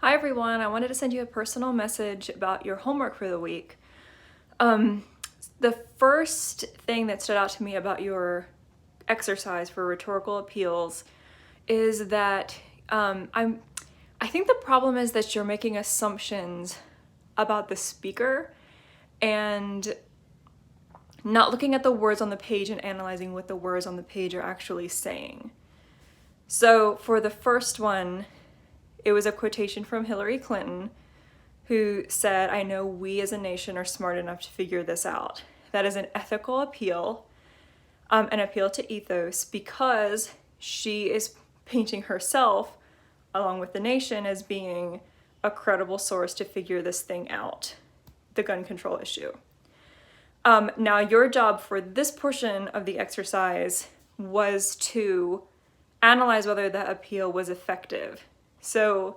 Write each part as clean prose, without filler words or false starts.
Hi everyone, I wanted to send you a personal message about your homework for the week. The first thing that stood out to me about your exercise for rhetorical appeals is that I think the problem is that you're making assumptions about the speaker and not looking at the words on the page and analyzing what the words on the page are actually saying. So for the first one, it was a quotation from Hillary Clinton, who said, "I know we as a nation are smart enough to figure this out." That is an ethical appeal, an appeal to ethos, because she is painting herself, along with the nation, as being a credible source to figure this thing out, the gun control issue. Now, your job for this portion of the exercise was to analyze whether that appeal was effective. So,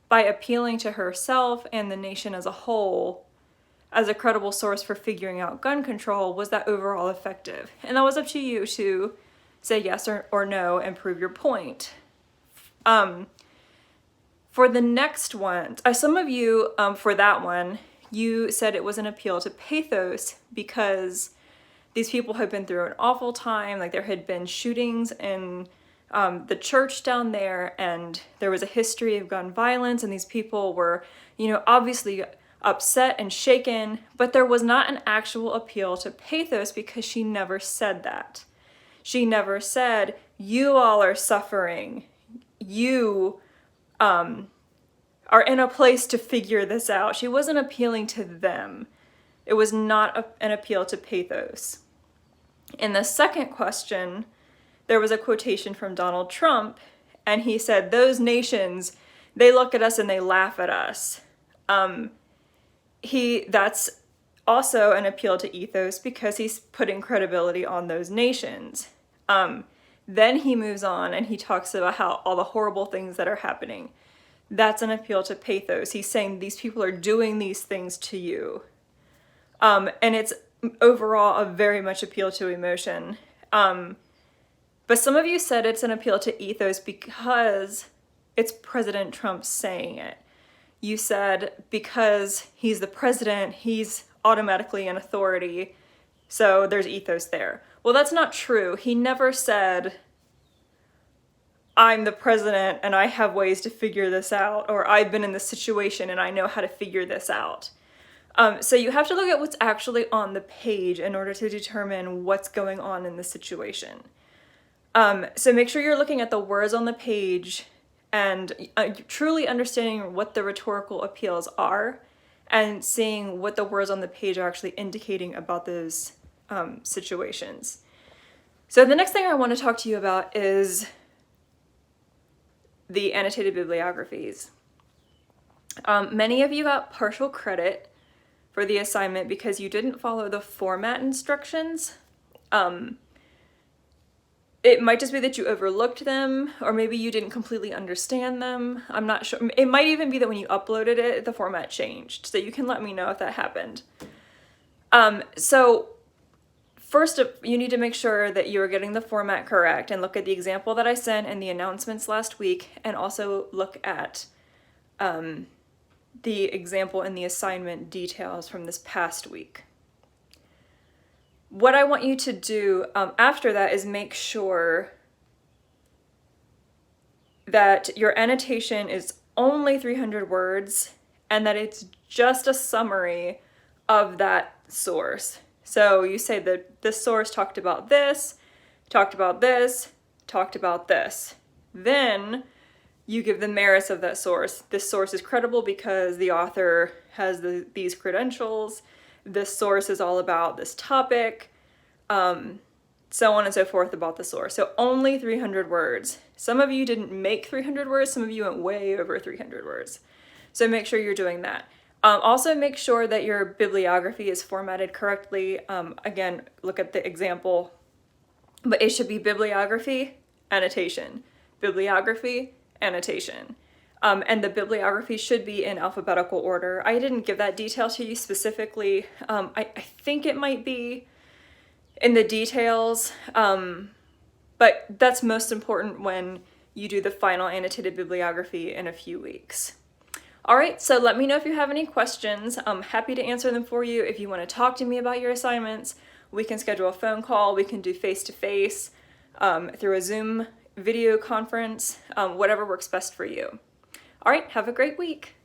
by appealing to herself and the nation as a whole as a credible source for figuring out gun control, was that overall effective? And that was up to you to say yes or no and prove your point. For the next one, some of you, for that one, you said it was an appeal to pathos because these people had been through an awful time. Like, there had been shootings in the church down there, and there was a history of gun violence, and these people were, obviously upset and shaken, but there was not an actual appeal to pathos because she never said that. She never said, "You all are suffering. You are in a place to figure this out." She wasn't appealing to them. It was not an appeal to pathos. In the second question, there was a quotation from Donald Trump, and he said, "Those nations, they look at us and they laugh at us." That's also an appeal to ethos because he's putting credibility on those nations. Then he moves on and he talks about how all the horrible things that are happening. That's an appeal to pathos. He's saying these people are doing these things to you. And it's overall a very much appeal to emotion. But some of you said it's an appeal to ethos because it's President Trump saying it. You said because he's the president, he's automatically an authority, so there's ethos there. Well, that's not true. He never said, "I'm the president and I have ways to figure this out," or "I've been in this situation and I know how to figure this out." So you have to look at what's actually on the page in order to determine what's going on in the situation. So make sure you're looking at the words on the page and truly understanding what the rhetorical appeals are and seeing what the words on the page are actually indicating about those situations. So the next thing I want to talk to you about is the annotated bibliographies. Many of you got partial credit for the assignment because you didn't follow the format instructions. It might just be that you overlooked them, or maybe you didn't completely understand them. I'm not sure. It might even be that when you uploaded it, the format changed. So you can let me know if that happened. So first, you need to make sure that you are getting the format correct and look at the example that I sent and the announcements last week, and also look at the example and the assignment details from this past week. What I want you to do after that is make sure that your annotation is only 300 words and that it's just a summary of that source. So you say that this source talked about this, talked about this, talked about this. Then you give the merits of that source. This source is credible because the author has these credentials. This source is all about this topic, so on and so forth about the source. So only 300 words. Some of you didn't make 300 words, some of you went way over 300 words. So make sure you're doing that. Also make sure that your bibliography is formatted correctly. Again, look at the example, but it should be bibliography, annotation, bibliography, annotation. And the bibliography should be in alphabetical order. I didn't give that detail to you specifically. I think it might be in the details, but that's most important when you do the final annotated bibliography in a few weeks. All right, so let me know if you have any questions. I'm happy to answer them for you. If you want to talk to me about your assignments, we can schedule a phone call, we can do face-to-face, through a Zoom video conference, whatever works best for you. All right, have a great week.